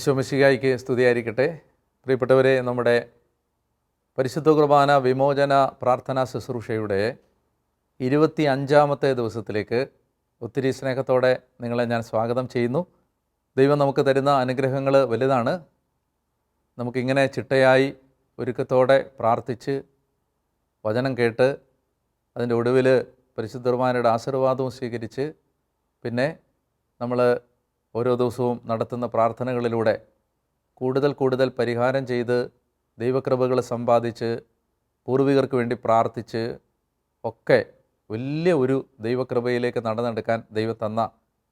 ഈശോ മിശിഹായ്ക്ക് സ്തുതിയായിരിക്കട്ടെ. പ്രിയപ്പെട്ടവരെ, നമ്മുടെ പരിശുദ്ധ കുർബാന വിമോചന പ്രാർത്ഥനാ ശുശ്രൂഷയുടെ 25-ാമത്തെ ദിവസത്തിലേക്ക് ഒത്തിരി സ്നേഹത്തോടെ നിങ്ങളെ ഞാൻ സ്വാഗതം ചെയ്യുന്നു. ദൈവം നമുക്ക് തരുന്ന അനുഗ്രഹങ്ങൾ വലുതാണ്. നമുക്കിങ്ങനെ ചിട്ടയായി ഒരുക്കത്തോടെ പ്രാർത്ഥിച്ച് വചനം കേട്ട് അതിൻ്റെ ഒടുവിൽ പരിശുദ്ധ കുർബാനയുടെ ആശീർവാദവും സ്വീകരിച്ച് പിന്നെ നമ്മൾ ഓരോ ദിവസവും നടത്തുന്ന പ്രാർത്ഥനകളിലൂടെ കൂടുതൽ പരിഹാരം ചെയ്ത് ദൈവകൃപകൾ സമ്പാദിച്ച് പൂർവികർക്ക് വേണ്ടി പ്രാർത്ഥിച്ച് ഒക്കെ വലിയ ഒരു ദൈവകൃപയിലേക്ക് നടന്നെടുക്കാൻ ദൈവം തന്ന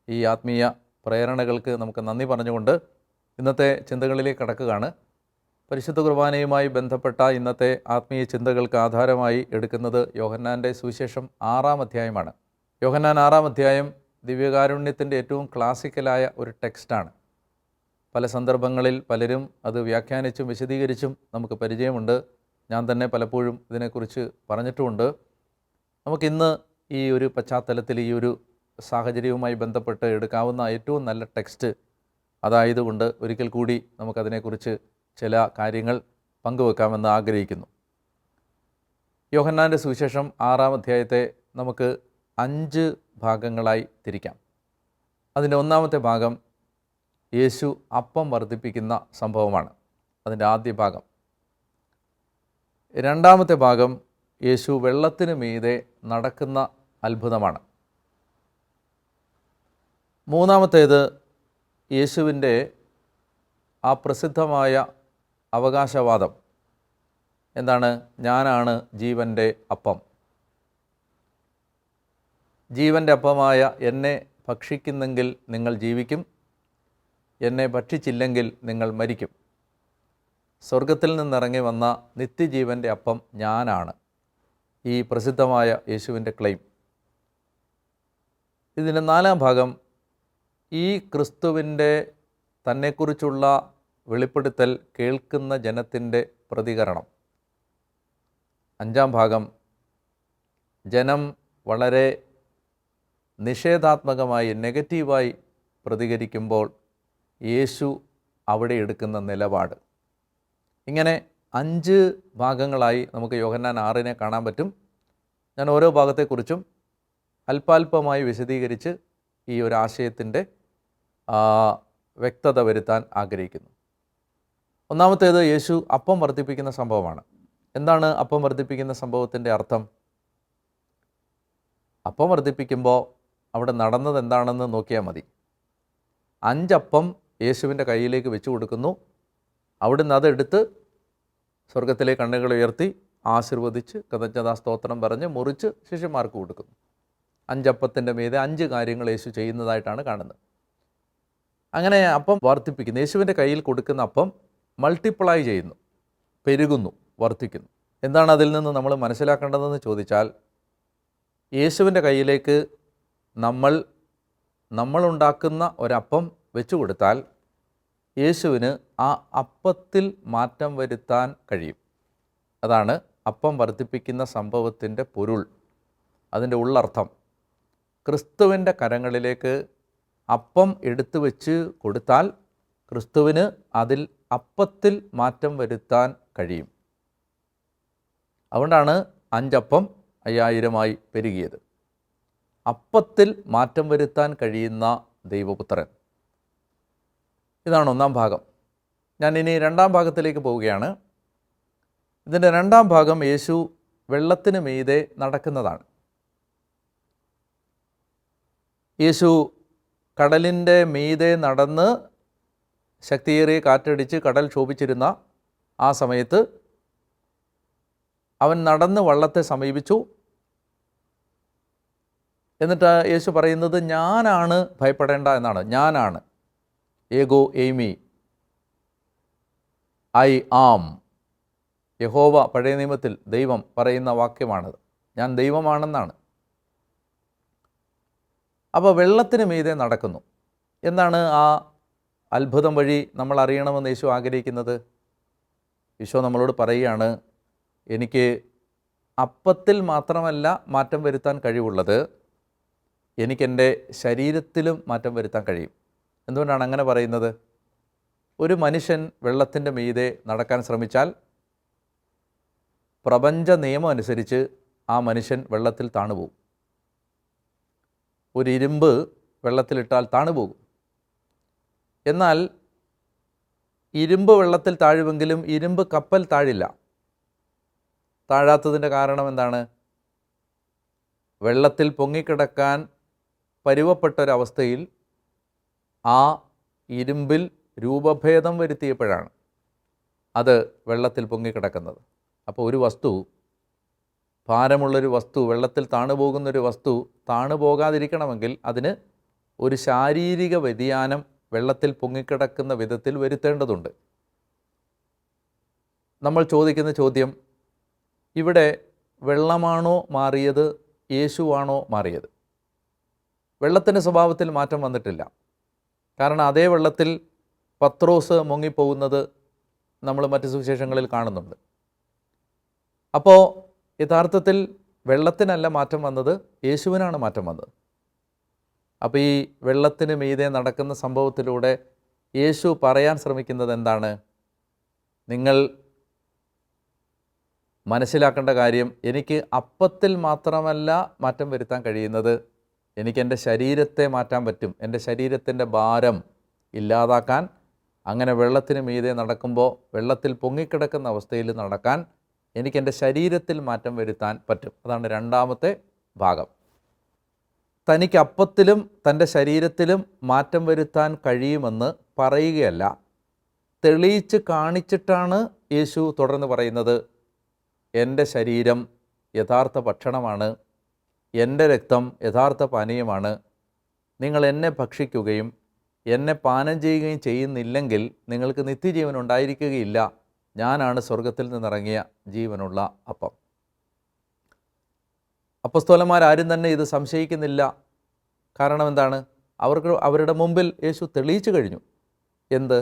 ഈ ആത്മീയ പ്രേരണകൾക്ക് നമുക്ക് നന്ദി പറഞ്ഞുകൊണ്ട് ഇന്നത്തെ ചിന്തകളിലേക്ക് കടക്കുകയാണ്. പരിശുദ്ധ കുർബാനയുമായി ബന്ധപ്പെട്ട ഇന്നത്തെ ആത്മീയ ചിന്തകൾക്ക് ആധാരമായി എടുക്കുന്നത് യോഹന്നാൻ്റെ സുവിശേഷം 6-ാം അധ്യായമാണ്. യോഹന്നാൻ 6-ാം അധ്യായം ദിവ്യകാരുണ്യത്തിൻ്റെ ഏറ്റവും ക്ലാസിക്കലായ ഒരു ടെക്സ്റ്റാണ്. പല സന്ദർഭങ്ങളിൽ പലരും അത് വ്യാഖ്യാനിച്ചും വിശദീകരിച്ചും നമുക്ക് പരിചയമുണ്ട്. ഞാൻ തന്നെ പലപ്പോഴും ഇതിനെക്കുറിച്ച് പറഞ്ഞിട്ടുമുണ്ട്. നമുക്കിന്ന് ഈ ഒരു പശ്ചാത്തലത്തിൽ ഈ ഒരു സാഹചര്യവുമായി ബന്ധപ്പെട്ട് എടുക്കാവുന്ന ഏറ്റവും നല്ല ടെക്സ്റ്റ് അതായതുകൊണ്ട് ഒരിക്കൽ കൂടി നമുക്കതിനെക്കുറിച്ച് ചില കാര്യങ്ങൾ പങ്കുവെക്കാമെന്ന് ആഗ്രഹിക്കുന്നു. യോഹന്നാൻ്റെ സുവിശേഷം 6-ാം അധ്യായത്തെ നമുക്ക് 5 ഭാഗങ്ങളായി തിരിക്കാം. അതിൻ്റെ 1-ാമത്തെ ഭാഗം യേശു അപ്പം വർദ്ധിപ്പിക്കുന്ന സംഭവമാണ്. അതിൻ്റെ ആദ്യ ഭാഗം. 2-ാമത്തെ ഭാഗം യേശു വെള്ളത്തിന് മീതെ നടക്കുന്ന അത്ഭുതമാണ്. 3-ാമത്തേത് യേശുവിൻ്റെ ആ പ്രസിദ്ധമായ അവകാശവാദം എന്താണ്? ഞാനാണ് ജീവൻ്റെ അപ്പം. ജീവൻ്റെ അപ്പമായ എന്നെ ഭക്ഷിക്കുന്നെങ്കിൽ നിങ്ങൾ ജീവിക്കും, എന്നെ ഭക്ഷിച്ചില്ലെങ്കിൽ നിങ്ങൾ മരിക്കും. സ്വർഗത്തിൽ നിന്നിറങ്ങി വന്ന നിത്യജീവൻ്റെ അപ്പം ഞാനാണ് ഈ പ്രസിദ്ധമായ യേശുവിൻ്റെ ക്ലെയിം. ഇതിൻ്റെ 4-ാം ഭാഗം ഈ ക്രിസ്തുവിൻ്റെ തന്നെക്കുറിച്ചുള്ള വെളിപ്പെടുത്തൽ കേൾക്കുന്ന ജനത്തിൻ്റെ പ്രതികരണം. 5-ാം ഭാഗം ജനം വളരെ നിഷേധാത്മകമായി നെഗറ്റീവായി പ്രതികരിക്കുമ്പോൾ യേശു അവിടെ എടുക്കുന്ന നിലപാട്. ഇങ്ങനെ 5 ഭാഗങ്ങളായി നമുക്ക് യോഹന്നാൻ 6-നെ കാണാൻ പറ്റും. ഞാൻ ഓരോ ഭാഗത്തെക്കുറിച്ചും അല്പാൽപമായി വിശദീകരിച്ച് ഈ ഒരു ആശയത്തിൻ്റെ വ്യക്തത വരുത്താൻ ആഗ്രഹിക്കുന്നു. 1-ാമത്തേത് യേശു അപ്പം വർദ്ധിപ്പിക്കുന്ന സംഭവമാണ്. എന്താണ് അപ്പം വർദ്ധിപ്പിക്കുന്ന സംഭവത്തിൻ്റെ അർത്ഥം? അപ്പം വർദ്ധിപ്പിക്കുമ്പോൾ അവിടെ നടന്നത് എന്താണെന്ന് നോക്കിയാൽ മതി. 5 അപ്പം യേശുവിൻ്റെ കയ്യിലേക്ക് വെച്ച് കൊടുക്കുന്നു. അവിടുന്ന് അതെടുത്ത് സ്വർഗത്തിലെ കണ്ണുകൾ ഉയർത്തി ആശീർവദിച്ച് കൃതജ്ഞതാ സ്തോത്രം പറഞ്ഞ് മുറിച്ച് ശിഷ്യന്മാർക്ക് കൊടുക്കുന്നു. 5 അപ്പത്തിൻ്റെ മീതെ 5 കാര്യങ്ങൾ യേശു ചെയ്യുന്നതായിട്ടാണ് കാണുന്നത്. അങ്ങനെ അപ്പം വർദ്ധിപ്പിക്കുന്നു. യേശുവിൻ്റെ കയ്യിൽ കൊടുക്കുന്ന അപ്പം മൾട്ടിപ്ലൈ ചെയ്യുന്നു, പെരുകുന്നു, വർദ്ധിക്കുന്നു. എന്താണ് അതിൽ നിന്ന് നമ്മൾ മനസ്സിലാക്കേണ്ടതെന്ന് ചോദിച്ചാൽ, യേശുവിൻ്റെ കയ്യിലേക്ക് നമ്മളുണ്ടാക്കുന്ന ഒരപ്പം വെച്ചു കൊടുത്താൽ യേശുവിന് ആ അപ്പത്തിൽ മാറ്റം വരുത്താൻ കഴിയും. അതാണ് അപ്പം വർദ്ധിപ്പിക്കുന്ന സംഭവത്തിൻ്റെ പൊരുൾ, അതിൻ്റെ ഉള്ളർത്ഥം. ക്രിസ്തുവിൻ്റെ കരങ്ങളിലേക്ക് അപ്പം എടുത്തു വെച്ച് കൊടുത്താൽ ക്രിസ്തുവിന് അതിൽ അപ്പത്തിൽ മാറ്റം വരുത്താൻ കഴിയും. അതുകൊണ്ടാണ് 5 അപ്പം 5000 പെരുകിയത്. അപ്പത്തിൽ മാറ്റം വരുത്താൻ കഴിയുന്ന ദൈവപുത്രൻ. ഇതാണ് 1-ാം ഭാഗം. ഞാൻ ഇനി 2-ാം ഭാഗത്തിലേക്ക് പോവുകയാണ്. ഇതിൻ്റെ 2-ാം ഭാഗം യേശു വെള്ളത്തിന് മീതെ നടക്കുന്നതാണ്. യേശു കടലിൻ്റെ മീതെ നടന്ന് ശക്തിയേറിയ കാറ്റടിച്ച് കടൽ ക്ഷോഭിച്ചിരുന്ന ആ സമയത്ത് അവൻ നടന്ന് വള്ളത്തെ സമീപിച്ചു. എന്നിട്ട് യേശു പറയുന്നത് ഞാനാണ്, ഭയപ്പെടേണ്ട എന്നാണ്. ഞാനാണ്, ഏഗോ എയ്മി, ഐ ആം. യഹോവ പഴയ നിയമത്തിൽ ദൈവം പറയുന്ന വാക്യമാണത്. ഞാൻ ദൈവമാണെന്നാണ്. അപ്പോൾ വെള്ളത്തിന് മീതെ നടക്കുന്നു. എന്താണ് ആ അത്ഭുതം വഴി നമ്മൾ അറിയണമെന്ന് യേശു ആഗ്രഹിക്കുന്നത്? ഈശോ നമ്മളോട് പറയുകയാണ്, എനിക്ക് അപ്പത്തിൽ മാത്രമല്ല മാറ്റം വരുത്താൻ കഴിവുള്ളത്, എനിക്കെൻ്റെ ശരീരത്തിലും മാറ്റം വരുത്താൻ കഴിയും. എന്തുകൊണ്ടാണ് അങ്ങനെ പറയുന്നത്? ഒരു മനുഷ്യൻ വെള്ളത്തിൻ്റെ മീതെ നടക്കാൻ ശ്രമിച്ചാൽ പ്രപഞ്ച നിയമം അനുസരിച്ച് ആ മനുഷ്യൻ വെള്ളത്തിൽ താണുപോകും. ഒരു ഇരുമ്പ് വെള്ളത്തിലിട്ടാൽ താണുപോകും. എന്നാൽ ഇരുമ്പ് വെള്ളത്തിൽ താഴുമെങ്കിലും ഇരുമ്പ് കപ്പൽ താഴില്ല. താഴാത്തതിൻ്റെ കാരണം എന്താണ്? വെള്ളത്തിൽ പൊങ്ങിക്കിടക്കാൻ പരുവപ്പെട്ടൊരവസ്ഥയിൽ ആ ഇരുമ്പിൽ രൂപഭേദം വരുത്തിയപ്പോഴാണ് അത് വെള്ളത്തിൽ പൊങ്ങിക്കിടക്കുന്നത്. അപ്പോൾ ഒരു വസ്തു, ഭാരമുള്ളൊരു വസ്തു, വെള്ളത്തിൽ താണുപോകുന്നൊരു വസ്തു താണുപോകാതിരിക്കണമെങ്കിൽ അതിന് ഒരു ശാരീരിക വ്യതിയാനം വെള്ളത്തിൽ പൊങ്ങിക്കിടക്കുന്ന വിധത്തിൽ വരുത്തേണ്ടതുണ്ട്. നമ്മൾ ചോദിക്കുന്ന ചോദ്യം, ഇവിടെ വെള്ളമാണോ മാറിയത്, യേശുവാണോ മാറിയത്? വെള്ളത്തിൻ്റെ സ്വഭാവത്തിൽ മാറ്റം വന്നിട്ടില്ല. കാരണം അതേ വെള്ളത്തിൽ പത്രോസ് മുങ്ങിപ്പോകുന്നത് നമ്മൾ മറ്റ് സുവിശേഷങ്ങളിൽ കാണുന്നുണ്ട്. അപ്പോൾ യഥാർത്ഥത്തിൽ വെള്ളത്തിനല്ല മാറ്റം വന്നത്, യേശുവിനാണ് മാറ്റം വന്നത്. അപ്പോൾ ഈ വെള്ളത്തിന് മീതെ നടക്കുന്ന സംഭവത്തിലൂടെ യേശു പറയാൻ ശ്രമിക്കുന്നത് എന്താണ്? നിങ്ങൾ മനസ്സിലാക്കേണ്ട കാര്യം, എനിക്ക് അപ്പത്തിൽ മാത്രമല്ല മാറ്റം വരുത്താൻ കഴിയുന്നത്, എനിക്ക് എൻ്റെ ശരീരത്തെ മാറ്റാൻ പറ്റും. എൻ്റെ ശരീരത്തിൻ്റെ ഭാരം ഇല്ലാതാക്കാൻ, അങ്ങനെ വെള്ളത്തിന് മീതെ നടക്കുമ്പോൾ വെള്ളത്തിൽ പൊങ്ങിക്കിടക്കുന്ന അവസ്ഥയിൽ നടക്കാൻ എനിക്ക് എൻ്റെ ശരീരത്തിൽ മാറ്റം വരുത്താൻ പറ്റും. അതാണ് രണ്ടാമത്തെ ഭാഗം. തനിക്ക് അപ്പത്തിലും തൻ്റെ ശരീരത്തിലും മാറ്റം വരുത്താൻ കഴിയുമെന്ന് പറയുകയല്ല, തെളിയിച്ച് കാണിച്ചിട്ടാണ് യേശു തുടർന്ന് പറയുന്നത്, എൻ്റെ ശരീരം യഥാർത്ഥ ഭക്ഷണമാണ്, എൻ്റെ രക്തം യഥാർത്ഥ പാനീയമാണ്. നിങ്ങൾ എന്നെ ഭക്ഷിക്കുകയും എന്നെ പാനം ചെയ്യുകയും ചെയ്യുന്നില്ലെങ്കിൽ നിങ്ങൾക്ക് നിത്യജീവൻ ഉണ്ടായിരിക്കുകയില്ല. ഞാനാണ് സ്വർഗത്തിൽ നിന്നിറങ്ങിയ ജീവനുള്ള അപ്പം. അപ്പസ്തോലന്മാരാരും തന്നെ ഇത് സംശയിക്കുന്നില്ല. കാരണം എന്താണ്? അവരുടെ മുമ്പിൽ യേശു തെളിയിച്ചു കഴിഞ്ഞു. എന്ത്?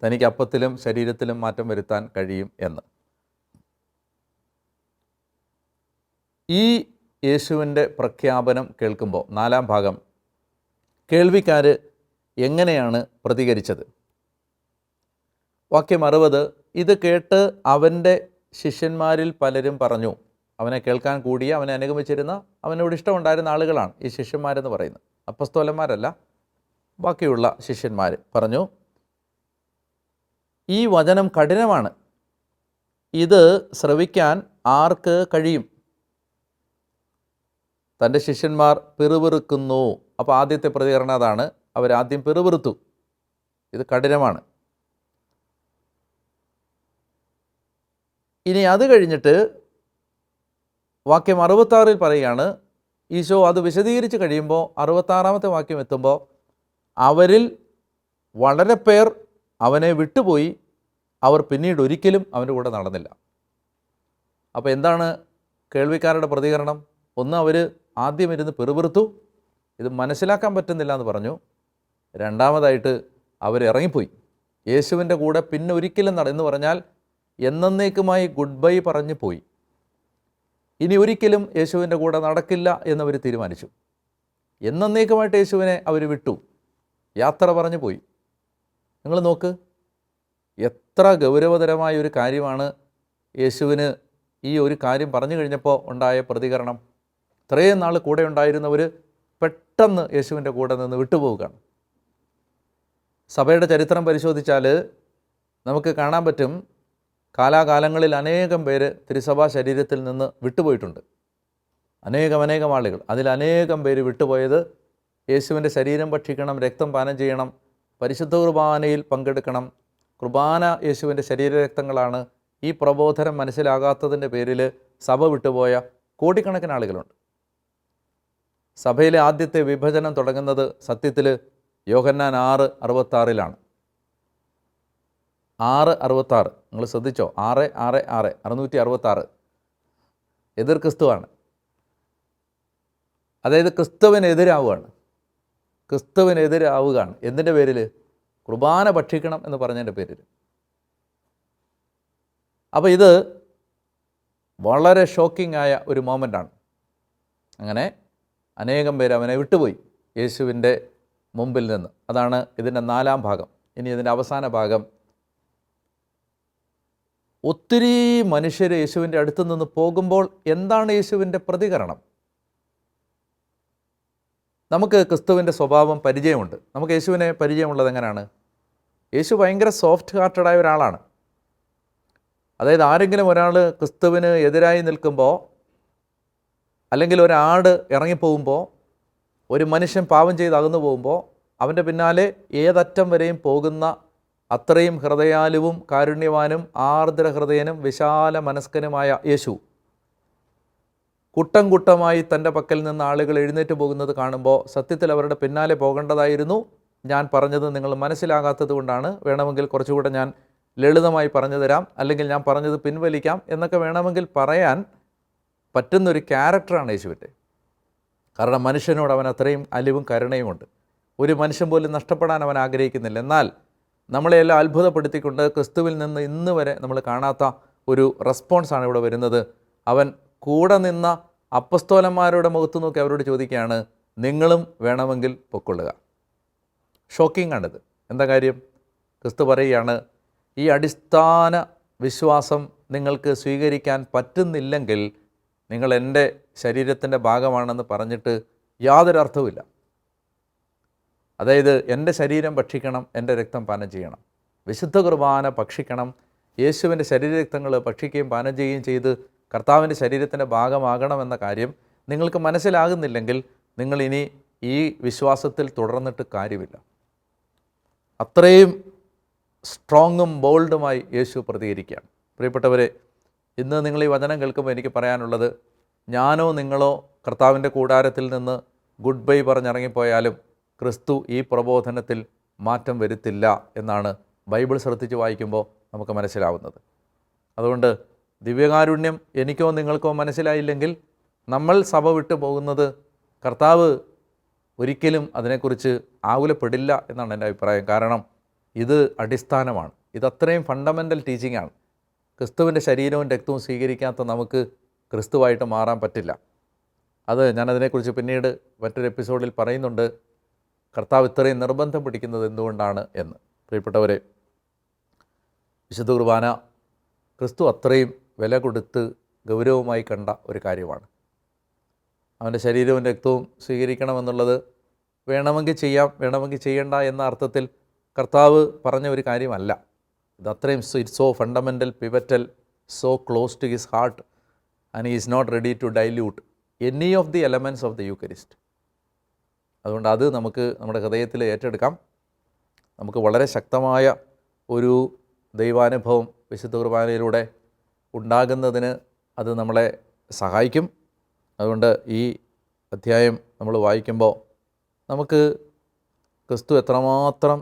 തനിക്ക് അപ്പത്തിലും ശരീരത്തിലും മാറ്റം വരുത്താൻ കഴിയും എന്ന്. ഈ യേശുവിൻ്റെ പ്രഖ്യാപനം കേൾക്കുമ്പോൾ, നാലാം ഭാഗം, കേൾവിക്കാർ എങ്ങനെയാണ് പ്രതികരിച്ചത്? വാക്യം 60, ഇത് കേട്ട് അവൻ്റെ ശിഷ്യന്മാരിൽ പലരും പറഞ്ഞു. അവനെ കേൾക്കാൻ കൂടിയ, അവനെ അനുഗമിച്ചിരുന്ന, അവനോട് ഇഷ്ടമുണ്ടായിരുന്ന ആളുകളാണ് ഈ ശിഷ്യന്മാരെന്ന് പറയുന്നത്. അപ്പസ്തോലന്മാരല്ല, ബാക്കിയുള്ള ശിഷ്യന്മാർ പറഞ്ഞു, ഈ വചനം കഠിനമാണ്, ഇത് ശ്രവിക്കാൻ ആർക്ക് കഴിയും? തൻ്റെ ശിഷ്യന്മാർ പിറുപിറുക്കുന്നു. അപ്പോൾ ആദ്യത്തെ പ്രതികരണം അതാണ്. അവരാദ്യം പിറുപിറുത്തു, ഇത് കഠിനമാണ്. ഇനി അത് കഴിഞ്ഞിട്ട് വാക്യം 66 പറയുകയാണ്, ഈശോ അത് വിശദീകരിച്ച് കഴിയുമ്പോൾ 66-ാമത്തെ വാക്യം എത്തുമ്പോൾ, അവരിൽ വളരെ പേർ അവനെ വിട്ടുപോയി, അവർ പിന്നീട് ഒരിക്കലും അവൻ്റെ കൂടെ നടന്നില്ല. അപ്പോൾ എന്താണ് കേൾവിക്കാരുടെ പ്രതികരണം? ഒന്ന്, അവർ ആദ്യം ഇരുന്ന് പിറുപിറുത്തു, ഇത് മനസ്സിലാക്കാൻ പറ്റുന്നില്ല എന്ന് പറഞ്ഞു. രണ്ടാമതായിട്ട് അവർ ഇറങ്ങിപ്പോയി, യേശുവിൻ്റെ കൂടെ പിന്നെ ഒരിക്കലും എന്ന് പറഞ്ഞാൽ എന്നേക്കുമായി ഗുഡ് ബൈ പറഞ്ഞു പോയി. ഇനി ഒരിക്കലും യേശുവിൻ്റെ കൂടെ നടക്കില്ല എന്നവർ തീരുമാനിച്ചു. എന്നേക്കുമായിട്ട് യേശുവിനെ അവർ വിട്ടു, യാത്ര പറഞ്ഞു പോയി. നിങ്ങൾ നോക്ക്, എത്ര ഗൗരവതരമായ ഒരു കാര്യമാണ് യേശുവിന് ഈ ഒരു കാര്യം പറഞ്ഞു കഴിഞ്ഞപ്പോൾ ഉണ്ടായ പ്രതികരണം. ഇത്രയും നാൾ കൂടെ ഉണ്ടായിരുന്നവർ പെട്ടെന്ന് യേശുവിൻ്റെ കൂടെ നിന്ന് വിട്ടുപോവുകയാണ്. സഭയുടെ ചരിത്രം പരിശോധിച്ചാൽ നമുക്ക് കാണാൻ പറ്റും, കാലാകാലങ്ങളിൽ അനേകം പേര് തിരുസഭാ ശരീരത്തിൽ നിന്ന് വിട്ടുപോയിട്ടുണ്ട്. അനേകം ആളുകൾ. അതിലനേകം പേര് വിട്ടുപോയത് യേശുവിൻ്റെ ശരീരം ഭക്ഷിക്കണം, രക്തം പാനം ചെയ്യണം, പരിശുദ്ധ കുർബാനയിൽ പങ്കെടുക്കണം, കുർബാന യേശുവിൻ്റെ ശരീരരക്തങ്ങളാണ്. ഈ പ്രബോധനം മനസ്സിലാകാത്തതിൻ്റെ പേരിൽ സഭ വിട്ടുപോയ കോടിക്കണക്കിന് ആളുകളുണ്ട്. സഭയിലെ ആദ്യത്തെ വിഭജനം തുടങ്ങുന്നത് സത്യത്തിൽ യോഹന്നാൻ 6:66 6:66. നിങ്ങൾ ശ്രദ്ധിച്ചോ? 666 എതിർ ക്രിസ്തുവാണ്. അതായത് ക്രിസ്തുവിനെതിരാവുകയാണ്. എന്തിൻ്റെ പേരിൽ? കുർബാന ഭക്ഷിക്കണം എന്ന് പറഞ്ഞതിൻ്റെ പേരിൽ. അപ്പോൾ ഇത് വളരെ ഷോക്കിംഗ് ആയ ഒരു മൊമെൻ്റാണ്. അങ്ങനെ അനേകം പേര് അവനെ വിട്ടുപോയി യേശുവിൻ്റെ മുമ്പിൽ നിന്ന്. അതാണ് ഇതിൻ്റെ നാലാം ഭാഗം. ഇനി ഇതിൻ്റെ അവസാന ഭാഗം, ഒത്തിരി മനുഷ്യർ യേശുവിൻ്റെ അടുത്ത് നിന്ന് പോകുമ്പോൾ എന്താണ് യേശുവിൻ്റെ പ്രതികരണം? നമുക്ക് ക്രിസ്തുവിൻ്റെ സ്വഭാവം പരിചയമുണ്ട്. നമുക്ക് യേശുവിനെ പരിചയമുള്ളത് എങ്ങനെയാണ്? യേശു ഭയങ്കര സോഫ്റ്റ് ഹാർട്ടഡായ ഒരാളാണ്. അതായത് ആരെങ്കിലും ഒരാൾ ക്രിസ്തുവിന് എതിരായി നിൽക്കുമ്പോൾ, അല്ലെങ്കിൽ ഒരാട് ഇറങ്ങിപ്പോകുമ്പോൾ, ഒരു മനുഷ്യൻ പാപം ചെയ്ത് അകന്നു പോകുമ്പോൾ അവൻ്റെ പിന്നാലെ ഏതറ്റം വരെയും പോകുന്ന അത്രയും ഹൃദയാലുവും കാരുണ്യവാനും ആർദ്ര ഹൃദയനും വിശാല മനസ്കനുമായ യേശു കൂട്ടം കൂട്ടമായി തൻ്റെ പക്കൽ നിന്ന് ആളുകൾ എഴുന്നേറ്റ് പോകുന്നത് കാണുമ്പോൾ സത്യത്തിൽ അവരുടെ പിന്നാലെ പോകേണ്ടതായിരുന്നു. ഞാൻ പറഞ്ഞത് നിങ്ങൾ മനസ്സിലാകാത്തത് കൊണ്ടാണ്. വേണമെങ്കിൽ കുറച്ചുകൂടെ ഞാൻ ലളിതമായി പറഞ്ഞു തരാം, അല്ലെങ്കിൽ ഞാൻ പറഞ്ഞത് പിൻവലിക്കാം എന്നൊക്കെ വേണമെങ്കിൽ പറയാൻ പറ്റുന്നൊരു ക്യാരക്ടറാണ് യേശുവിൻ്റെ. കാരണം മനുഷ്യനോട് അവൻ അത്രയും അലിവും കരുണയുമുണ്ട്. ഒരു മനുഷ്യൻ പോലും നഷ്ടപ്പെടാൻ അവൻ ആഗ്രഹിക്കുന്നില്ല. എന്നാൽ നമ്മളെല്ലാം അത്ഭുതപ്പെടുത്തിക്കൊണ്ട് ക്രിസ്തുവിൽ നിന്ന് ഇന്ന് വരെ നമ്മൾ കാണാത്ത ഒരു റെസ്പോൺസാണ് ഇവിടെ വരുന്നത്. അവൻ കൂടെ നിന്ന അപ്പസ്തോലന്മാരുടെ മുഖത്ത് നോക്കി അവരോട് ചോദിക്കുകയാണ്, നിങ്ങളും വേണമെങ്കിൽ പൊക്കൊള്ളുക. ഷോക്കിംഗ് ആണിത്. എന്താ കാര്യം? ക്രിസ്തു പറയുകയാണ്, ഈ അടിസ്ഥാന വിശ്വാസം നിങ്ങൾക്ക് സ്വീകരിക്കാൻ പറ്റുന്നില്ലെങ്കിൽ നിങ്ങൾ എൻ്റെ ശരീരത്തിൻ്റെ ഭാഗമാണെന്ന് പറഞ്ഞിട്ട് യാതൊരു അർത്ഥവുമില്ല. അതായത് എൻ്റെ ശരീരം ഭക്ഷിക്കണം, എൻ്റെ രക്തം പാനം ചെയ്യണം, വിശുദ്ധ കുർബാന ഭക്ഷിക്കണം, യേശുവിൻ്റെ ശരീരരക്തങ്ങൾ ഭക്ഷിക്കുകയും പാനം ചെയ്യുകയും ചെയ്ത് കർത്താവിൻ്റെ ശരീരത്തിൻ്റെ ഭാഗമാകണമെന്ന കാര്യം നിങ്ങൾക്ക് മനസ്സിലാകുന്നില്ലെങ്കിൽ നിങ്ങൾ ഇനി ഈ വിശ്വാസത്തിൽ തുടർന്നിട്ട് കാര്യമില്ല. അത്രയും സ്ട്രോങ്ങും ബോൾഡുമായി യേശു പ്രതികരിക്കുകയാണ്. പ്രിയപ്പെട്ടവരെ, ഇന്ന് നിങ്ങൾ ഈ വചനം കേൾക്കുമ്പോൾ എനിക്ക് പറയാനുള്ളത്, ഞാനോ നിങ്ങളോ കർത്താവിൻ്റെ കൂടാരത്തിൽ നിന്ന് ഗുഡ് ബൈ പറഞ്ഞിറങ്ങിപ്പോയാലും ക്രിസ്തു ഈ പ്രബോധനത്തിൽ മാറ്റം വരുത്തില്ല എന്നാണ് ബൈബിൾ ശ്രദ്ധിച്ച് വായിക്കുമ്പോൾ നമുക്ക് മനസ്സിലാവുന്നത്. അതുകൊണ്ട് ദിവ്യകാരുണ്യം എനിക്കോ നിങ്ങൾക്കോ മനസ്സിലായില്ലെങ്കിൽ നമ്മൾ സഭ വിട്ടു പോകുന്നത് കർത്താവ് ഒരിക്കലും അതിനെക്കുറിച്ച് ആകുലപ്പെടില്ല എന്നാണ് എൻ്റെ അഭിപ്രായം. കാരണം ഇത് അടിസ്ഥാനമാണ്, ഇതത്രയും ഫണ്ടമെൻ്റൽ ടീച്ചിങ് ആണ്. ക്രിസ്തുവിൻ്റെ ശരീരവും രക്തവും സ്വീകരിക്കാത്ത നമുക്ക് ക്രിസ്തുവായിട്ട് മാറാൻ പറ്റില്ല. അത് ഞാനതിനെക്കുറിച്ച് പിന്നീട് മറ്റൊരു എപ്പിസോഡിൽ പറയുന്നുണ്ട്, കർത്താവ് ഇത്രയും നിർബന്ധം പിടിക്കുന്നത് എന്തുകൊണ്ടാണ് എന്ന്. പ്രിയപ്പെട്ടവരെ, വിശുദ്ധ കുർബാന ക്രിസ്തു അത്രയും വില കൊടുത്ത് ഗൗരവമായി കണ്ട ഒരു കാര്യമാണ്. അവൻ്റെ ശരീരവും രക്തവും സ്വീകരിക്കണമെന്നുള്ളത് വേണമെങ്കിൽ ചെയ്യാം, വേണമെങ്കിൽ ചെയ്യണ്ട എന്ന അർത്ഥത്തിൽ കർത്താവ് പറഞ്ഞ ഒരു കാര്യമല്ല. ഇതത്രയും it's so fundamental, pivotal, so close to his heart and he is not ready to dilute any of the elements of the Eucharist. അതുകൊണ്ട് അത് നമുക്ക് നമ്മുടെ ഹൃദയത്തിൽ ഏറ്റെടുക്കാം. നമുക്ക് വളരെ ശക്തമായ ഒരു ദൈവാനുഭവം വിശുദ്ധ കുർബാനയിലൂടെ ഉണ്ടാകുന്നതിന് അത് നമ്മളെ സഹായിക്കും. അതുകൊണ്ട് ഈ അധ്യായം നമ്മൾ വായിക്കുമ്പോൾ നമുക്ക് ക്രിസ്തു എത്രമാത്രം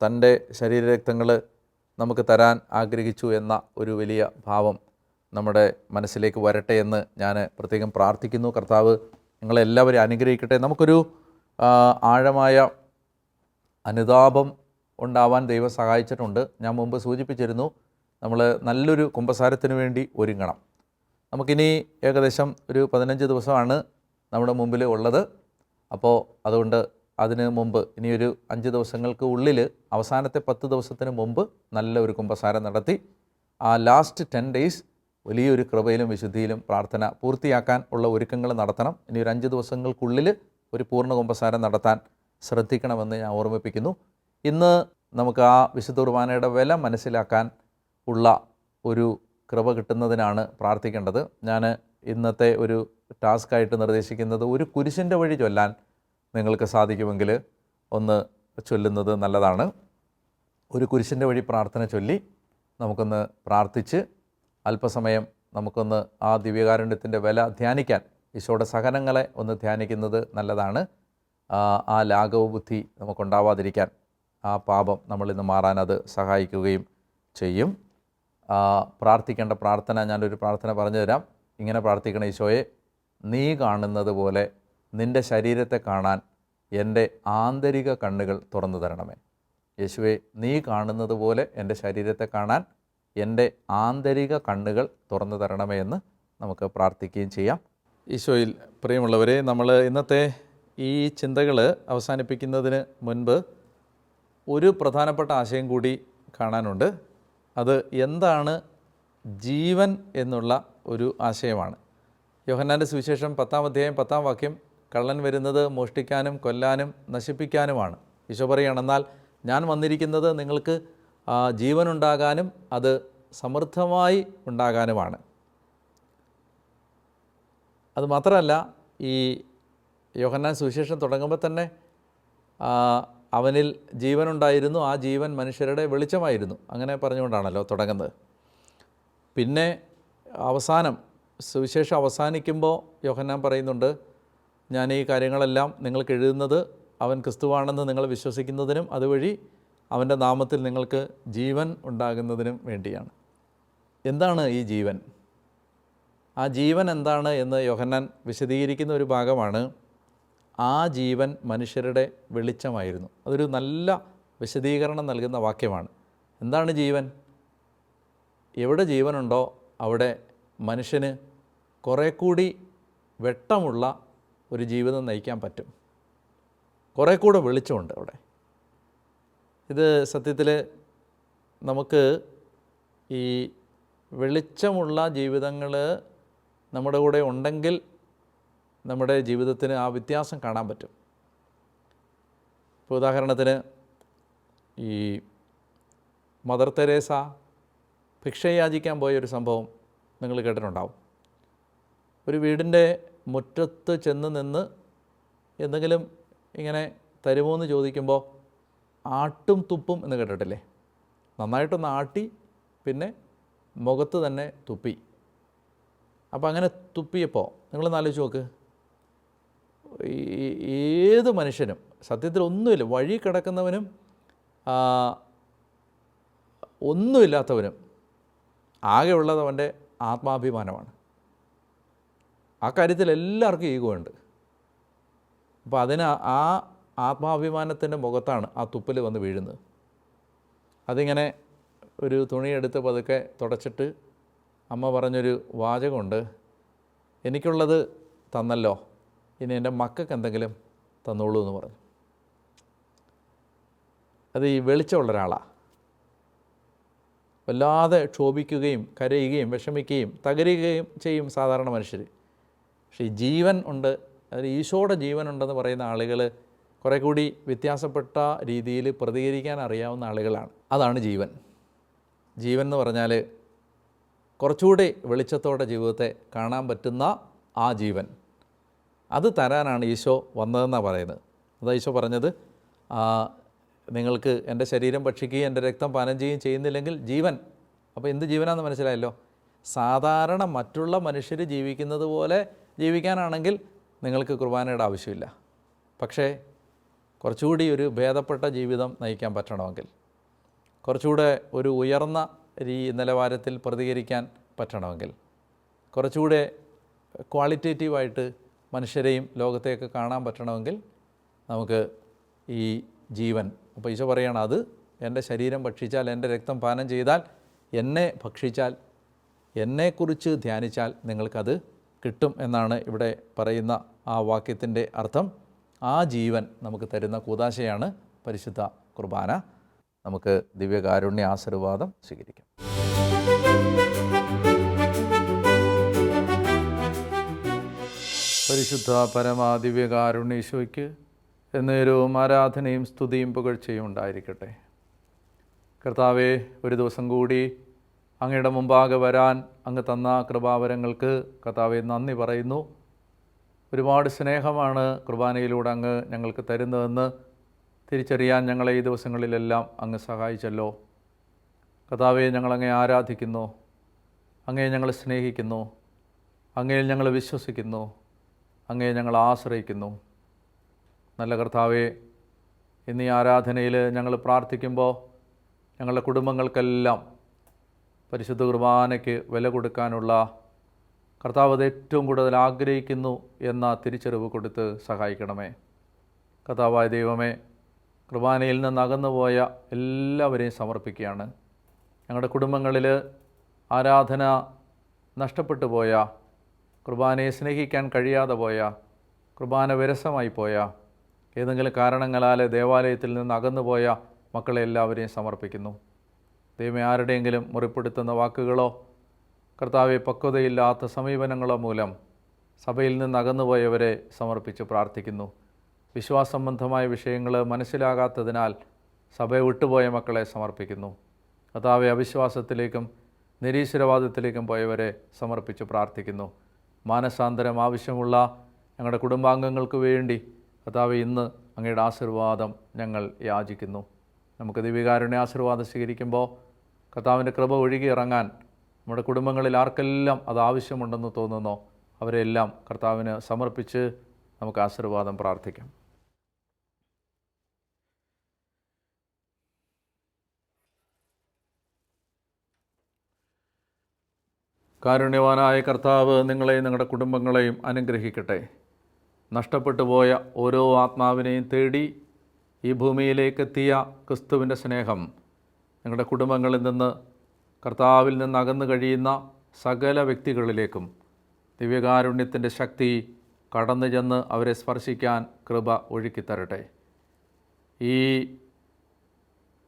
തൻ്റെ ശരീരരക്തങ്ങൾ നമുക്ക് തരാൻ ആഗ്രഹിച്ചു എന്ന ഒരു വലിയ ഭാവം നമ്മുടെ മനസ്സിലേക്ക് വരട്ടെ എന്ന് ഞാൻ പ്രത്യേകം പ്രാർത്ഥിക്കുന്നു. കർത്താവ് നിങ്ങളെല്ലാവരെയും അനുഗ്രഹിക്കട്ടെ. നമുക്കൊരു ആഴമായ അനുതാപം ഉണ്ടാവാൻ ദൈവം സഹായിച്ചിട്ടുണ്ട്. ഞാൻ മുമ്പ് സൂചിപ്പിച്ചിരുന്നു, നമ്മൾ നല്ലൊരു കുമ്പസാരത്തിന് വേണ്ടി ഒരുങ്ങണം. നമുക്കിനി ഏകദേശം ഒരു 15 ദിവസമാണ് നമ്മുടെ മുമ്പിൽ ഉള്ളത്. അപ്പോൾ അതുകൊണ്ട് അതിന് മുമ്പ് ഇനിയൊരു 5 ദിവസങ്ങൾക്ക് ഉള്ളിൽ അവസാനത്തെ 10 ദിവസത്തിന് മുമ്പ് നല്ല ഒരു കുമ്പസാരം നടത്തി ആ ലാസ്റ്റ് 10 days വലിയൊരു കൃപയിലും വിശുദ്ധിയിലും പ്രാർത്ഥന പൂർത്തിയാക്കാൻ ഉള്ള ഒരുക്കങ്ങൾ നടത്തണം. ഇനി ഒരു 5 ദിവസങ്ങൾക്കുള്ളിൽ ഒരു പൂർണ്ണ കുമ്പസാരം നടത്താൻ ശ്രദ്ധിക്കണമെന്ന് ഞാൻ ഓർമ്മിപ്പിക്കുന്നു. ഇന്ന് നമുക്ക് ആ വിശുദ്ധ കുർബാനയുടെ വില മനസ്സിലാക്കാൻ ഉള്ള ഒരു കൃപ കിട്ടുന്നതിനാണ് പ്രാർത്ഥിക്കേണ്ടത്. ഞാൻ ഇന്നത്തെ ഒരു ടാസ്ക്കായിട്ട് നിർദ്ദേശിക്കുന്നത്, ഒരു കുരിശിൻ്റെ വഴി ചൊല്ലാൻ നിങ്ങൾക്ക് സാധിക്കുമെങ്കിൽ ഒന്ന് ചൊല്ലുന്നത് നല്ലതാണ്. ഒരു കുരിശിൻ്റെ വഴി പ്രാർത്ഥന ചൊല്ലി നമുക്കൊന്ന് പ്രാർത്ഥിച്ച് അല്പസമയം നമുക്കൊന്ന് ആ ദിവ്യകാരുണ്യത്തിൻ്റെ വില ധ്യാനിക്കാൻ, ഈശോയുടെ സഹനങ്ങളെ ഒന്ന് ധ്യാനിക്കുന്നത് നല്ലതാണ്. ആ ലാഘവ ബുദ്ധി നമുക്കുണ്ടാവാതിരിക്കാൻ, ആ പാപം നമ്മളിന്ന് മാറാൻ അത് സഹായിക്കുകയും ചെയ്യും. പ്രാർത്ഥിക്കേണ്ട പ്രാർത്ഥന, ഞാനൊരു പ്രാർത്ഥന പറഞ്ഞു തരാം. ഇങ്ങനെ പ്രാർത്ഥിക്കണം: ഈശോയെ, നീ കാണുന്നത് പോലെ നിൻ്റെ ശരീരത്തെ കാണാൻ എൻ്റെ ആന്തരിക കണ്ണുകൾ തുറന്നു തരണമേ. യേശുവേ, നീ കാണുന്നത് പോലെ എൻ്റെ ശരീരത്തെ കാണാൻ എൻ്റെ ആന്തരിക കണ്ണുകൾ തുറന്നു തരണമേ എന്ന് നമുക്ക് പ്രാർത്ഥിക്കുകയും ചെയ്യാം. ഈശോയിൽ പ്രിയമുള്ളവരെ, നമ്മൾ ഇന്നത്തെ ഈ ചിന്തകൾ അവസാനിപ്പിക്കുന്നതിന് മുൻപ് ഒരു പ്രധാനപ്പെട്ട ആശയം കൂടി കാണാനുണ്ട്. അത് എന്താണ് ജീവൻ എന്നുള്ള ഒരു ആശയമാണ്. യോഹന്നാൻ്റെ സുവിശേഷം 10-ാം അധ്യായം 10-ാം വാക്യം, കള്ളൻ വരുന്നത് മോഷ്ടിക്കാനും കൊല്ലാനും നശിപ്പിക്കാനുമാണ്. ഈശോ പറയുകയാണ്, എന്നാൽ ഞാൻ വന്നിരിക്കുന്നത് നിങ്ങൾക്ക് ജീവനുണ്ടാകാനും അത് സമൃദ്ധമായി ഉണ്ടാകാനുമാണ്. അതുമാത്രമല്ല, ഈ യോഹന്നാൻ സുവിശേഷം തുടങ്ങുമ്പോൾ തന്നെ അവനിൽ ജീവനുണ്ടായിരുന്നു, ആ ജീവൻ മനുഷ്യരുടെ വെളിച്ചമായിരുന്നു, അങ്ങനെ പറഞ്ഞുകൊണ്ടാണല്ലോ തുടങ്ങുന്നത്. പിന്നെ അവസാനം സുവിശേഷം അവസാനിക്കുമ്പോൾ യോഹന്നാൻ പറയുന്നുണ്ട്, ഞാൻ ഈ കാര്യങ്ങളെല്ലാം നിങ്ങൾക്ക് എഴുതുന്നത് അവൻ ക്രിസ്തുവാണെന്ന് നിങ്ങൾ വിശ്വസിക്കുന്നതിനും അതുവഴി അവൻ്റെ നാമത്തിൽ നിങ്ങൾക്ക് ജീവൻ ഉണ്ടാകുന്നതിനും വേണ്ടിയാണ്. എന്താണ് ഈ ജീവൻ? ആ ജീവൻ എന്താണ് എന്ന് യോഹന്നാൻ വിശദീകരിക്കുന്ന ഒരു ഭാഗമാണ്, ആ ജീവൻ മനുഷ്യരുടെ വെളിച്ചമായിരുന്നു. അതൊരു നല്ല വിശദീകരണം നൽകുന്ന വാക്യമാണ്. എന്താണ് ജീവൻ? എവിടെ ജീവനുണ്ടോ അവിടെ മനുഷ്യന് കുറേ കൂടി വെട്ടമുള്ള ഒരു ജീവിതം നയിക്കാൻ പറ്റും. കുറേ കൂടെ വെളിച്ചമുണ്ട് അവിടെ. ഇത് സത്യത്തിൽ നമുക്ക് ഈ വെളിച്ചമുള്ള ജീവിതങ്ങൾ നമ്മുടെ കൂടെ ഉണ്ടെങ്കിൽ നമ്മുടെ ജീവിതത്തിന് ആ വ്യത്യാസം കാണാൻ പറ്റും. ഇപ്പോൾ ഉദാഹരണത്തിന് ഈ മദർ തെരേസ ഭിക്ഷയാചിക്കാൻ പോയൊരു സംഭവം നിങ്ങൾ കേട്ടിട്ടുണ്ടാവും. ഒരു വീടിൻ്റെ മുറ്റത്ത് ചെന്ന് നിന്ന് എന്തെങ്കിലും ഇങ്ങനെ തരുമോ എന്ന് ചോദിക്കുമ്പോൾ ആട്ടും തുപ്പും എന്ന് കേട്ടിട്ടില്ലേ? നന്നായിട്ടൊന്ന് ആട്ടി പിന്നെ മുഖത്ത് തന്നെ തുപ്പി. അപ്പോൾ അങ്ങനെ തുപ്പിയപ്പോൾ നിങ്ങളൊന്ന് ആലോചിച്ച് നോക്ക്, ഏത് മനുഷ്യനും സത്യത്തിൽ ഒന്നുമില്ല, വഴി കിടക്കുന്നവനും ഒന്നുമില്ലാത്തവനും ആകെ ഉള്ളത് അവൻ്റെ ആത്മാഭിമാനമാണ്. ആ കാര്യത്തിൽ എല്ലാവർക്കും ഈഗോ ഉണ്ട്. അപ്പോൾ അതിന് ആ ആത്മാഭിമാനത്തിൻ്റെ മുഖത്താണ് ആ തുപ്പൽ വന്ന് വീഴുന്നത്. അതിങ്ങനെ ഒരു തുണിയെടുത്ത് പതുക്കെ തുടച്ചിട്ട് അമ്മ പറഞ്ഞൊരു വാചകമുണ്ട്, എനിക്കുള്ളത് തന്നല്ലോ, ഇനി എൻ്റെ മക്കൾക്ക് എന്തെങ്കിലും തന്നോളൂ എന്ന് പറഞ്ഞു. അത് ഈ വെളിച്ചമുള്ള ഒരാളാണ്. വല്ലാതെ ക്ഷോഭിക്കുകയും കരയുകയും വിഷമിക്കുകയും തകരുകയും ചെയ്യും സാധാരണ മനുഷ്യർ. പക്ഷേ ഈ ജീവൻ ഉണ്ട്, അതിൽ ഈശോയുടെ ജീവനുണ്ടെന്ന് പറയുന്ന ആളുകൾ കുറേ കൂടി വ്യത്യാസപ്പെട്ട രീതിയിൽ പ്രതികരിക്കാൻ അറിയാവുന്ന ആളുകളാണ്. അതാണ് ജീവൻ. ജീവൻ എന്ന് പറഞ്ഞാൽ കുറച്ചുകൂടി വെളിച്ചത്തോടെ ജീവിതത്തെ കാണാൻ പറ്റുന്ന ആ ജീവൻ, അത് തരാനാണ് ഈശോ വന്നതെന്നാണ് പറയുന്നത്. അതാ ഈശോ പറഞ്ഞത്, നിങ്ങൾക്ക് എൻ്റെ ശരീരം ഭക്ഷിക്കുകയും എൻ്റെ രക്തം പാനം ചെയ്യുകയും ചെയ്യുന്നില്ലെങ്കിൽ ജീവൻ. അപ്പോൾ എന്ത് ജീവനാണെന്ന് മനസ്സിലായല്ലോ. സാധാരണ മറ്റുള്ള മനുഷ്യർ ജീവിക്കുന്നത് പോലെ ജീവിക്കാനാണെങ്കിൽ നിങ്ങൾക്ക് കുർബാനയുടെ ആവശ്യമില്ല. പക്ഷേ കുറച്ചുകൂടി ഒരു ഭേദപ്പെട്ട ജീവിതം നയിക്കാൻ പറ്റണമെങ്കിൽ, കുറച്ചുകൂടെ ഒരു ഉയർന്ന നിലവാരത്തിൽ പ്രതികരിക്കാൻ പറ്റണമെങ്കിൽ, കുറച്ചുകൂടെ ക്വാളിറ്റേറ്റീവായിട്ട് മനുഷ്യരെയും ലോകത്തെയൊക്കെ കാണാൻ പറ്റണമെങ്കിൽ നമുക്ക് ഈ ജീവൻ, അപ്പോൾ ഈശോ പറയുകയാണ്, അത് എൻ്റെ ശരീരം ഭക്ഷിച്ചാൽ, എൻ്റെ രക്തം പാനം ചെയ്താൽ, എന്നെ ഭക്ഷിച്ചാൽ, എന്നെക്കുറിച്ച് ധ്യാനിച്ചാൽ നിങ്ങൾക്കത് കിട്ടും എന്നാണ് ഇവിടെ പറയുന്ന ആ വാക്യത്തിൻ്റെ അർത്ഥം. ആ ജീവൻ നമുക്ക് തരുന്ന കൂദാശയാണ് പരിശുദ്ധ കുർബാന. നമുക്ക് ദിവ്യകാരുണ്യ ആശീർവാദം സ്വീകരിക്കാം. പരിശുദ്ധ പരമാ ദിവ്യകാരുണ്യ ഈശോയ്ക്ക് എന്നേരവും ആരാധനയും സ്തുതിയും പുകഴ്ചയും ഉണ്ടായിരിക്കട്ടെ. കർത്താവേ, ഒരു ദിവസം കൂടി അങ്ങയുടെ മുമ്പാകെ വരാൻ അങ്ങ് തന്ന കൃപാവരങ്ങൾക്ക് കർത്താവേ നന്ദി പറയുന്നു. ഒരുപാട് സ്നേഹമാണ് കുർബാനയിലൂടെ അങ്ങ് ഞങ്ങൾക്ക് തരുന്നതെന്ന് തിരിച്ചറിയാൻ ഞങ്ങളെ ഈ ദിവസങ്ങളിലെല്ലാം അങ്ങ് സഹായിച്ചല്ലോ. കർത്താവേ, ഞങ്ങളങ്ങേ ആരാധിക്കുന്നു, അങ്ങേ ഞങ്ങൾ സ്നേഹിക്കുന്നു, അങ്ങയിൽ ഞങ്ങൾ വിശ്വസിക്കുന്നു, അങ്ങേ ഞങ്ങൾ ആശ്രയിക്കുന്നു. നല്ല കർത്താവേ, ഇന്ന് ഈ ആരാധനയിൽ ഞങ്ങൾ പ്രാർത്ഥിക്കുമ്പോൾ ഞങ്ങളുടെ കുടുംബങ്ങൾക്കെല്ലാം പരിശുദ്ധ കുർബാനയ്ക്ക് വില കൊടുക്കാനുള്ള കർത്താവ് അത് ഏറ്റവും കൂടുതൽ ആഗ്രഹിക്കുന്നു എന്ന തിരിച്ചറിവ് കൊടുത്ത് സഹായിക്കണമേ. കർത്താവായ ദൈവമേ, കുർബാനയിൽ നിന്ന് അകന്നുപോയ എല്ലാവരെയും സമർപ്പിക്കുകയാണ്. ഞങ്ങളുടെ കുടുംബങ്ങളിൽ ആരാധന നഷ്ടപ്പെട്ടു പോയ, കുർബാനയെ സ്നേഹിക്കാൻ കഴിയാതെ പോയ, കുർബാന വിരസമായി പോയ, ഏതെങ്കിലും കാരണങ്ങളാൽ ദേവാലയത്തിൽ നിന്ന് അകന്നുപോയ മക്കളെ എല്ലാവരെയും സമർപ്പിക്കുന്നു. ദൈവമേ, ആരുടെയെങ്കിലും മുറിപ്പെടുത്തുന്ന വാക്കുകളോ കർത്താവെ പക്വതയില്ലാത്ത സമീപനങ്ങളോ മൂലം സഭയിൽ നിന്ന് അകന്നുപോയവരെ സമർപ്പിച്ച് പ്രാർത്ഥിക്കുന്നു. വിശ്വാസസംബന്ധമായ വിഷയങ്ങൾ മനസ്സിലാകാത്തതിനാൽ സഭയെ വിട്ടുപോയ മക്കളെ സമർപ്പിക്കുന്നു. കർത്താവെ, അവിശ്വാസത്തിലേക്കും നിരീശ്വരവാദത്തിലേക്കും പോയവരെ സമർപ്പിച്ച് പ്രാർത്ഥിക്കുന്നു. മാനസാന്തരം ആവശ്യമുള്ള ഞങ്ങളുടെ കുടുംബാംഗങ്ങൾക്ക് വേണ്ടി കർത്താവെ ഇന്ന് അങ്ങയുടെ ആശീർവാദം ഞങ്ങൾ യാചിക്കുന്നു. നമുക്ക് ദിവ്യകാരുണ്യ ആശീർവാദം സ്വീകരിക്കുമ്പോൾ കർത്താവിൻ്റെ കൃപ ഒഴുകി ഇറങ്ങാൻ നമ്മുടെ കുടുംബങ്ങളിൽ ആർക്കെല്ലാം അത് ആവശ്യമുണ്ടെന്ന് തോന്നുന്നോ അവരെല്ലാം കർത്താവിന് സമർപ്പിച്ച് നമുക്ക് ആശീർവാദം പ്രാർത്ഥിക്കാം. കാരുണ്യവാനായ കർത്താവ് നിങ്ങളെയും നിങ്ങളുടെ കുടുംബങ്ങളെയും അനുഗ്രഹിക്കട്ടെ. നഷ്ടപ്പെട്ടു പോയ ഓരോ ആത്മാവിനെയും തേടി ഈ ഭൂമിയിലേക്കെത്തിയ ക്രിസ്തുവിൻ്റെ സ്നേഹം നിങ്ങളുടെ കുടുംബങ്ങളിൽ നിന്ന്, കർത്താവിൽ നിന്ന് അകന്നു കഴിയുന്ന സകല വ്യക്തികളിലേക്കും ദിവ്യകാരുണ്യത്തിൻ്റെ ശക്തി കടന്നു ചെന്ന് അവരെ സ്പർശിക്കാൻ കൃപ ഒഴുക്കിത്തരട്ടെ. ഈ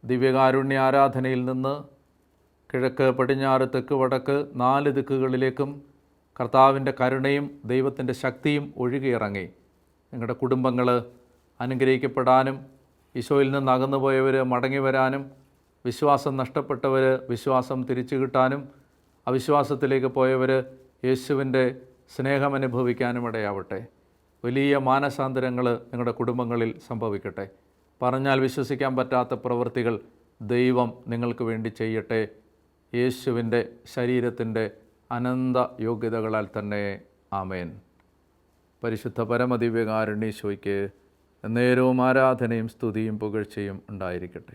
ദിവ്യകാരുണ്യ ആരാധനയിൽ നിന്ന് കിഴക്ക്, പടിഞ്ഞാറ്, തെക്ക്, വടക്ക് 4 ദിക്കുകളിലേക്കും കർത്താവിൻ്റെ കരുണയും ദൈവത്തിൻ്റെ ശക്തിയും ഒഴുകിയിറങ്ങി നിങ്ങളുടെ കുടുംബങ്ങൾ അനുഗ്രഹിക്കപ്പെടാനും, ഈശോയിൽ നിന്ന് അകന്നുപോയവർ മടങ്ങി വരാനും, വിശ്വാസം നഷ്ടപ്പെട്ടവർ വിശ്വാസം തിരിച്ചു കിട്ടാനും, അവിശ്വാസത്തിലേക്ക് പോയവർ യേശുവിൻ്റെ സ്നേഹം അനുഭവിക്കാനും ഇടയാവട്ടെ. വലിയ മാനസാന്തരങ്ങൾ നിങ്ങളുടെ കുടുംബങ്ങളിൽ സംഭവിക്കട്ടെ. പറഞ്ഞാൽ വിശ്വസിക്കാൻ പറ്റാത്ത പ്രവൃത്തികൾ ദൈവം നിങ്ങൾക്ക് വേണ്ടി ചെയ്യട്ടെ. യേശുവിൻ്റെ ശരീരത്തിൻ്റെ അനന്ത യോഗ്യതകളാൽ തന്നെ. ആമേൻ. പരിശുദ്ധ പരമദിവ്യകാരുണ്യേശോയ്ക്ക് എന്നേരവും ആരാധനയും സ്തുതിയും പുകഴ്ചയും ഉണ്ടായിരിക്കട്ടെ.